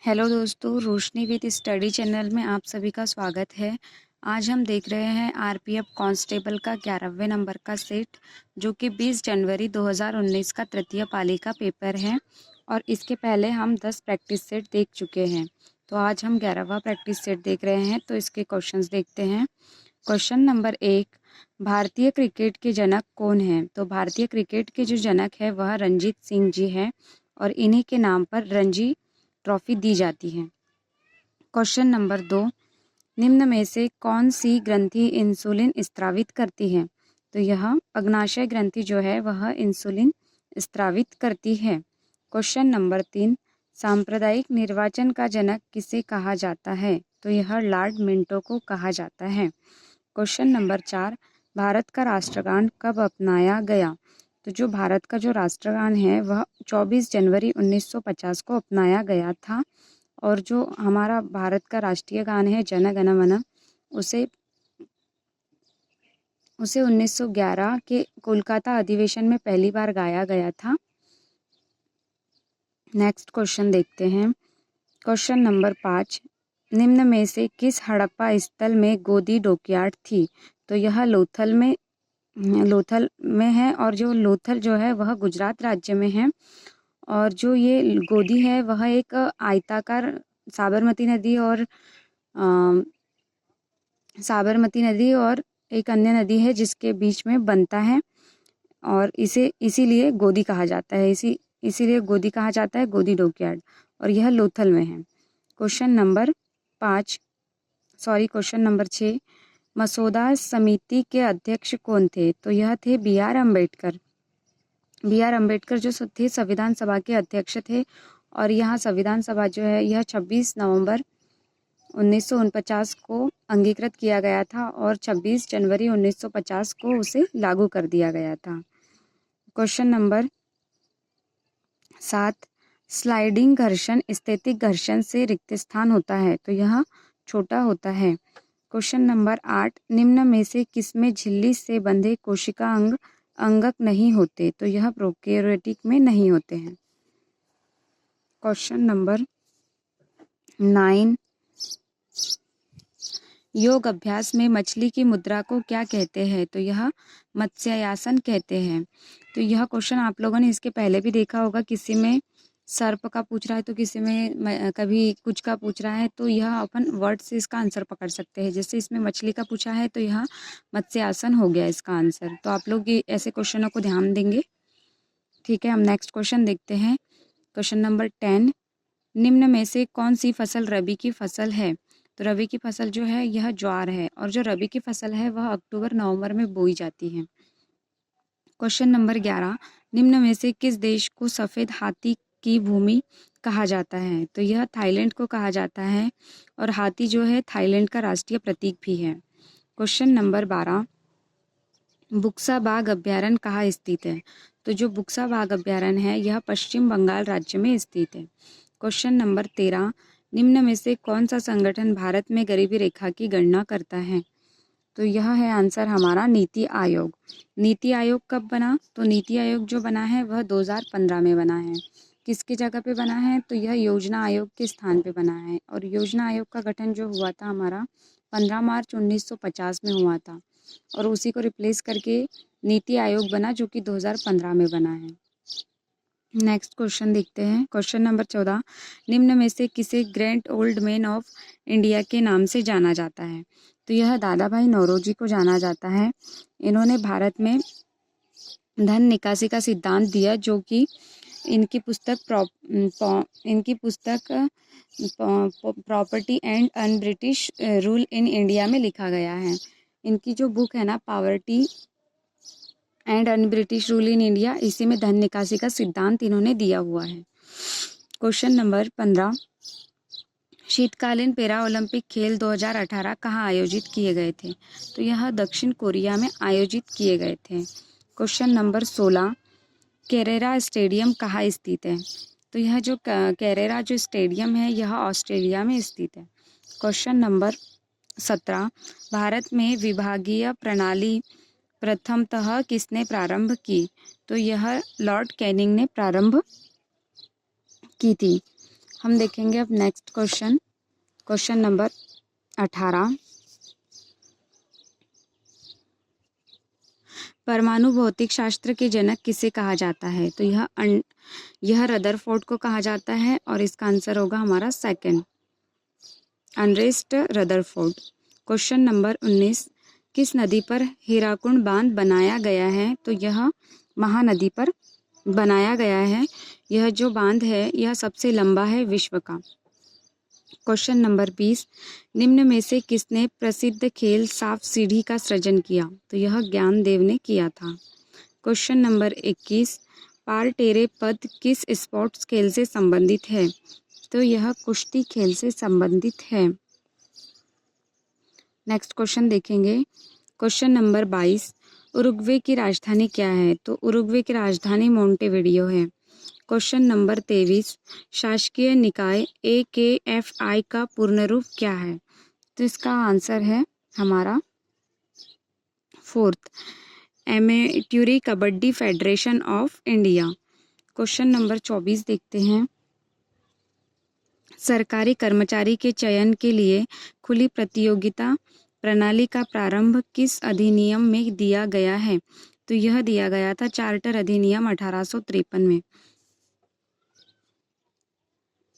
Hello दोस्तों, रोशनी with study channel में आप सभी का स्वागत है। आज हम देख रहे हैं आरपीएफ कांस्टेबल का 11वें नंबर का सेट, जो कि 20 जनवरी 2019 का तृतीय पाली का पेपर है और इसके पहले हम 10 प्रैक्टिस सेट देख चुके हैं। तो आज हम 11वां प्रैक्टिस सेट देख रहे हैं, तो इसके क्वेश्चंस देखते हैं। क्वेश्चन नंबर 1, भारतीय क्रिकेट के जनक कौन हैं? तो भारतीय क्रिकेट के जो जनक है वह रणजीत सिंह जी हैं और इन्हीं के नाम पर रणजी ट्रॉफी दी जाती है। क्वेश्चन नंबर 2, निम्न में से कौन सी ग्रंथि इंसुलिन स्त्रावित करती है? तो यह अग्नाशय ग्रंथि जो है वह इंसुलिन स्त्रावित करती है। क्वेश्चन नंबर 3, सांप्रदायिक निर्वाचन का जनक किसे कहा जाता है? तो यह लॉर्ड मिंटो को कहा जाता है। क्वेश्चन नंबर 4, भारत का राष्ट्रगान कब अपनाया गया? तो जो भारत का जो राष्ट्रगान है वह 24 जनवरी 1950 को अपनाया गया था और जो हमारा भारत का राष्ट्रीय गान है जन गण मन, उसे 1911 के कोलकाता अधिवेशन में पहली बार गाया गया था। नेक्स्ट क्वेश्चन देखते हैं। क्वेश्चन नंबर 5, निम्न में से किस हड़प्पा स्थल में गोदी डॉकयार्ड थी? तो यह लोथल में है और जो लोथल जो है वह गुजरात राज्य में है और जो ये गोदी है वह एक आयताकार साबरमती नदी और एक अन्य नदी है जिसके बीच में बनता है और इसीलिए गोदी कहा जाता है। इसीलिए गोदी कहा जाता है, गोदी डॉकयार्ड, और यह लोथल में है। क्वेश्चन नंबर 6, मसौदा समिति के अध्यक्ष कौन थे? तो यह थे B R Ambedkar. B R Ambedkar जो थे संविधान सभा के अध्यक्ष थे और यहाँ संविधान सभा जो है यह 26 नवंबर 1949 को अंगीकृत किया गया था और 26 जनवरी 1950 को उसे लागू कर दिया गया था। क्वेश्चन नंबर 7, स्लाइडिंग घर्षण स्थैतिक घर्षण से रिक्त स्थान होता है, तो यह छोटा होता है। क्वेश्चन नंबर 8, निम्न में से किसमें झिल्ली से बंधे कोशिका अंगक नहीं होते? तो यह प्रोकैरियोटिक में नहीं होते हैं। क्वेश्चन नंबर 9, योग अभ्यास में मछली की मुद्रा को क्या कहते हैं? तो यह मत्स्यासन कहते हैं। तो यह क्वेश्चन आप लोगों ने इसके पहले भी देखा होगा, किसी में सर्प का पूछ रहा है तो किसी में कभी कुछ का पूछ रहा है, तो यह अपन वर्ड से इसका आंसर पकड़ सकते हैं। जैसे इसमें मछली का पूछा है तो यह मत्स्यासन हो गया इसका आंसर। तो आप लोग ये ऐसे क्वेश्चनों को ध्यान देंगे। ठीक है, हम नेक्स्ट क्वेश्चन देखते हैं। क्वेश्चन नंबर 10, निम्न में से कौन सी फसल रबी की फसल है? तो रबी की फसल जो है यह ज्वार है और जो रबी की फसल है वह अक्टूबर नवंबर में बोई जाती है। क्वेश्चन नंबर 11, निम्न में से किस देश को सफ़ेद हाथी की भूमि कहा जाता है? तो यह थाईलैंड को कहा जाता है और हाथी जो है थाईलैंड का राष्ट्रीय प्रतीक भी है। क्वेश्चन नंबर 12, बुक्सा बाघ अभ्यारण्य कहाँ स्थित है? तो जो बुक्सा बाघ अभ्यारण्य है यह पश्चिम बंगाल राज्य में स्थित है। क्वेश्चन नंबर 13, निम्न में से कौन सा संगठन भारत में गरीबी रेखा की गणना करता है? तो यह है आंसर हमारा नीति आयोग। नीति आयोग कब बना? तो नीति आयोग जो बना है वह 2015 में बना है। किसकी जगह पे बना है? तो यह योजना आयोग के स्थान पे बना है और योजना आयोग का गठन जो हुआ था हमारा 15 मार्च 1950 में हुआ था और उसी को रिप्लेस करके नीति आयोग बना जो कि 2015 में बना है। नेक्स्ट क्वेश्चन देखते हैं। क्वेश्चन नंबर 14, निम्न में से किसे great old man of India के नाम से जाना जाता है? तो यह दादा भाई नौरोजी को जाना जाता है। इन्होंने भारत में धन निकासी का सिद्धांत दिया जो कि इनकी पुस्तक property and un British rule in India में लिखा गया है। इनकी जो बुक है ना poverty and un British rule in India, इसी में धन निकासी का सिद्धांत इन्होंने दिया हुआ है। क्वेश्चन नंबर 15, शीतकालीन पैरा ओलंपिक खेल 2018 कहाँ आयोजित किए गए थे? तो यह दक्षिण कोरिया में आयोजित किए गए थे। क्वेश्चन नंबर 16, केरेरा स्टेडियम कहाँ स्थित है? तो यह जो केरेरा जो स्टेडियम है यह ऑस्ट्रेलिया में स्थित है। क्वेश्चन नंबर 17, भारत में विभागीय प्रणाली प्रथमतः किसने प्रारंभ की? तो यह लॉर्ड कैनिंग ने प्रारंभ की थी। हम देखेंगे अब नेक्स्ट क्वेश्चन, क्वेश्चन नंबर 18। परमाणु भौतिक शास्त्र के जनक किसे कहा जाता है? तो यह रदरफोर्ड को कहा जाता है और इसका आंसर होगा हमारा second, Ernest Rutherford. Question number 19। किस नदी पर हीराकुंड बांध बनाया गया है? तो यह महानदी पर बनाया गया है। यह जो बांध है यह सबसे लंबा है विश्व का। Question number 20। निम्न में से किसने प्रसिद्ध खेल सांप सीढ़ी का सृजन किया? तो यह ज्ञानदेव ने किया था। Question number 21। पार टेरे पद किस स्पोर्ट्स खेल से संबंधित है? तो यह कुश्ती खेल से संबंधित है। नेक्स्ट क्वेश्चन देखेंगे, क्वेश्चन नंबर 22। उरुग्वे की राजधानी क्या है? तो उरुग्वे की राजधानी मोंटेविडियो है। Question number 23। शासकीय निकाय AKFI का पूर्ण रूप क्या है? तो इसका आंसर है हमारा fourth, amateur Kabaddi federation of India. Question number 24 देखते हैं। सरकारी कर्मचारी के चयन के लिए खुली प्रतियोगिता प्रणाली का प्रारंभ किस अधिनियम में दिया गया है? तो यह दिया गया था चार्टर अधिनियम 1853 में।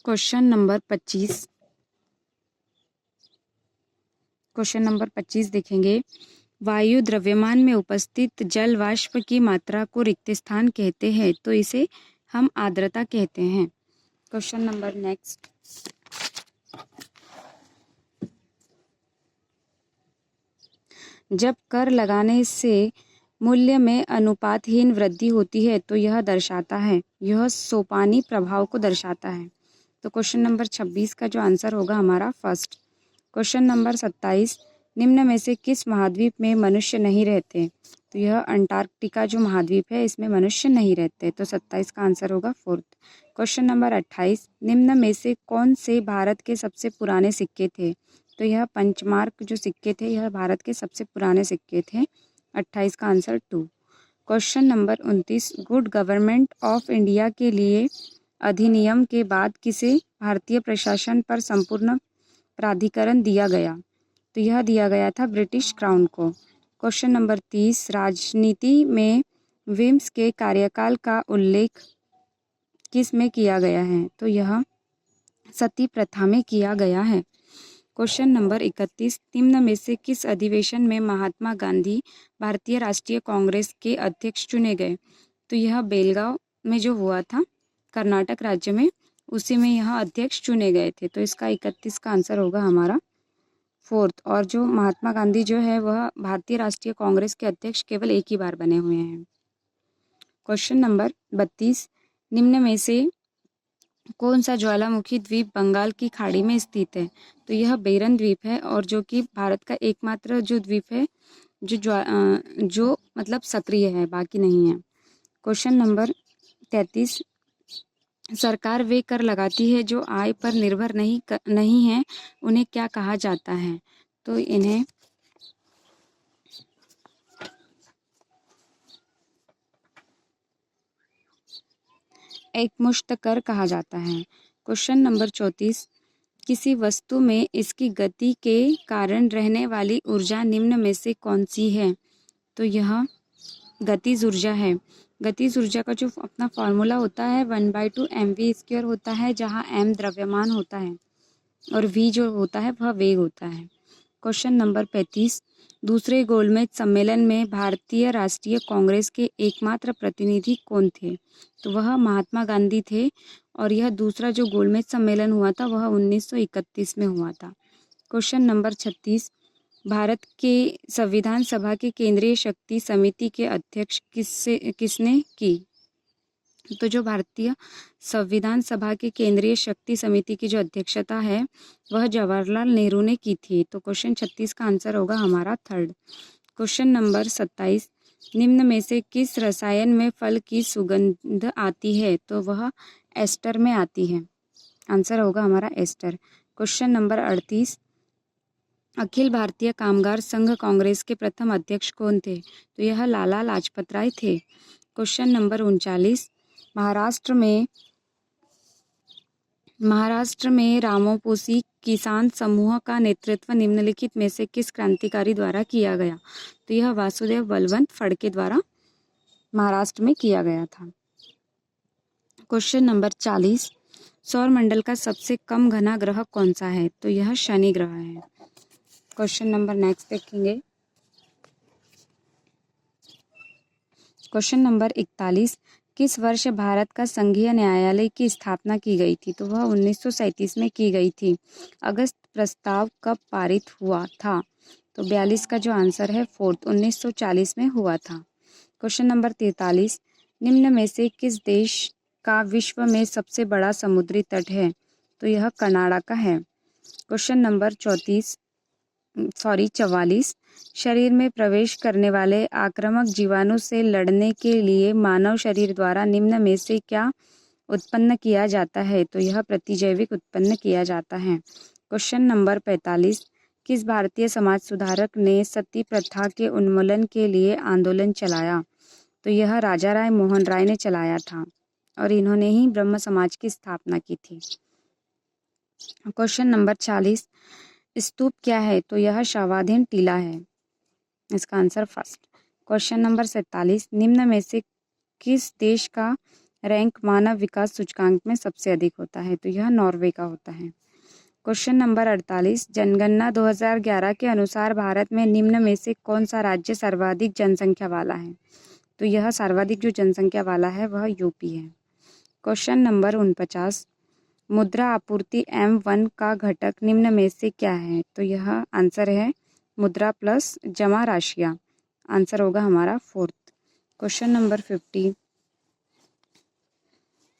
Question number 25। क्वेश्चन नंबर 25 देखेंगे। वायु द्रव्यमान में उपस्थित जल वाष्प की मात्रा को रिक्त स्थान कहते हैं, तो इसे हम आर्द्रता कहते हैं। क्वेश्चन नंबर नेक्स्ट, जब कर लगाने से मूल्य में अनुपातहीन वृद्धि होती है तो यह दर्शाता है, यह सोपानी प्रभाव को दर्शाता है। तो क्वेश्चन नंबर 26 का जो आंसर होगा हमारा फर्स्ट। Question number 27। निम्न में से किस महाद्वीप में मनुष्य नहीं रहते? तो यह अंटार्कटिका जो महाद्वीप है इसमें मनुष्य नहीं रहते, तो 27 का आंसर होगा फोर्थ। Question number 28। निम्न में से कौन से भारत के सबसे पुराने सिक्के थे? तो यह पंचमार्क जो सिक्के थे यह भारत के सबसे पुराने सिक्के थे। 28 का answer 2। Question number 29। Good government of India के लिए अधिनियम के बाद किसे भारतीय प्रशासन पर संपूर्ण प्राधिकरण दिया गया? तो यह दिया गया था ब्रिटिश क्राउन को। Question number 30। राजनीति में विम्स के कार्यकाल का उल्लेख किस में किया गया है? तो यह सती प्रथा में किया गया है। Question number 31। निम्न में से किस अधिवेशन में महात्मा गांधी भारतीय राष्ट्रीय कांग्रेस के अध्यक्ष चुने गए? तो यह बेलगांव में जो हुआ था कर्नाटक राज्य में, उसी में यह अध्यक्ष चुने गए थे। तो इसका 31 का आंसर होगा हमारा फोर्थ। और जो महात्मा गांधी जो है वह भारतीय राष्ट्रीय कांग्रेस के अध्यक्ष केवल एक ही बार बने हुए हैं। Question number 32। निम्न में से कौन सा ज्वालामुखी द्वीप बंगाल की खाड़ी में स्थित है? तो यह बेरन द्वीप है और जो कि भारत का एकमात्र जो द्वीप है जो मतलब सक्रिय है, बाकी नहीं है। Question number 33। सरकार वे कर लगाती है जो आय पर निर्भर नहीं है, उन्हें क्या कहा जाता है? तो इन्हें एकमुश्त कर कहा जाता है। Question number 34। किसी वस्तु में इसकी गति के कारण रहने वाली ऊर्जा निम्न में से कौन सी है? तो यह गतिज ऊर्जा है। गतिज ऊर्जा का जो अपना फॉर्मूला होता है 1/2 mv² होता है, जहाँ m द्रव्यमान होता है और v जो होता है वह वेग होता है। Question number 35। दूसरे गोलमेज सम्मेलन में भारतीय राष्ट्रीय कांग्रेस के एकमात्र प्रतिनिधि कौन थे? तो वह महात्मा गांधी थे और यह दूसरा जो गोलमेज सम्मेलन हुआ था वह 1931 में हुआ था। Question number 36। भारत के संविधान सभा के केंद्रीय शक्ति समिति के अध्यक्ष किसने की? तो जो भारतीय संविधान सभा के केंद्रीय शक्ति समिति की जो अध्यक्षता है वह जवाहरलाल नेहरू ने की थी। तो क्वेश्चन 36 का आंसर होगा हमारा थर्ड। Question number 27। निम्न में से किस रसायन में फल की सुगंध आती है? तो वह एस्टर में आती है। आंसर होगा हमारा ester. Question number 38। Akhil Bharatiya कामगार संघ कांग्रेस के प्रथम अध्यक्ष कौन थे? तो यह लाला लाजपत राय थे। Question number 39। महाराष्ट्र में रामोपोसी किसान समूह का नेतृत्व निम्नलिखित में से किस क्रांतिकारी द्वारा किया गया? तो यह वासुदेव बलवंत फड़के द्वारा महाराष्ट्र में किया गया था। क्वेश्चन नंबर 40, सौरमंडल का सबसे कम घना ग्रह कौन सा है? तो यह शनि ग्रह है। क्वेश्चन नंबर नेक्स्ट देखेंगे। क्वेश्चन नंबर 41, किस वर्ष भारत का संघीय न्यायालय की स्थापना की गई थी? तो वह 1937 में की गई थी। अगस्त प्रस्ताव कब पारित हुआ था? तो 42 का जो आंसर है 4 1940 में हुआ था। क्वेश्चन नंबर 43, निम्न में से किस देश का विश्व में सबसे बड़ा समुद्री तट है? तो यह कनाडा का है। क्वेश्चन नंबर 44, शरीर में प्रवेश करने वाले आक्रामक जीवाणु से लड़ने के लिए मानव शरीर द्वारा निम्न में से क्या उत्पन्न किया जाता है? तो यह प्रतिजैविक उत्पन्न किया जाता है। क्वेश्चन नंबर 45, किस भारतीय समाज सुधारक ने सती प्रथा के उन्मूलन के लिए आंदोलन चलाया? तो यह राजा राय मोहन राय ने चलाया था और इन्होंने ही ब्रह्म समाज की स्थापना की थी। क्वेश्चन नंबर 46, स्तूप क्या है? तो यह शवाधीन टीला है। इसका आंसर फर्स्ट। क्वेश्चन नंबर 47, निम्न में से किस देश का रैंक मानव विकास सूचकांक में सबसे अधिक होता है? तो यह नॉर्वे का होता है। क्वेश्चन नंबर 48, जनगणना 2011 के अनुसार भारत में निम्न में से कौन सा राज्य सर्वाधिक जनसंख्या वाला है? तो यह सर्वाधिक जो जनसंख्या वाला है वह यूपी है। क्वेश्चन नंबर 49, मुद्रा आपूर्ति M1 का घटक निम्न में से क्या है? तो यह आंसर है मुद्रा प्लस जमा राशियाँ। आंसर होगा हमारा 4th। क्वेश्चन नंबर 50,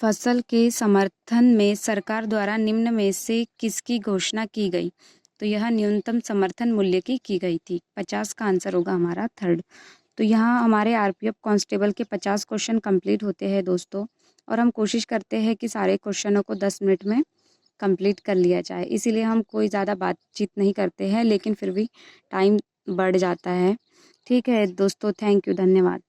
फसल के समर्थन में सरकार द्वारा निम्न में से किसकी घोषणा की गई? तो यह न्यूनतम समर्थन मूल्य की गई थी। 50 का आंसर होगा हमारा 3rd। तो यहाँ हमारे RPF कांस्टेबल के 50 क्वेश्चन कंप्लीट होते हैं दोस्तों, और हम कोशिश करते हैं कि सारे क्वेश्चनों को 10 मिनट में कंप्लीट कर लिया जाए। इसीलिए हम कोई ज़्यादा बातचीत नहीं करते हैं, लेकिन फिर भी टाइम बढ़ जाता है। ठीक है दोस्तों, थैंक यू, धन्यवाद।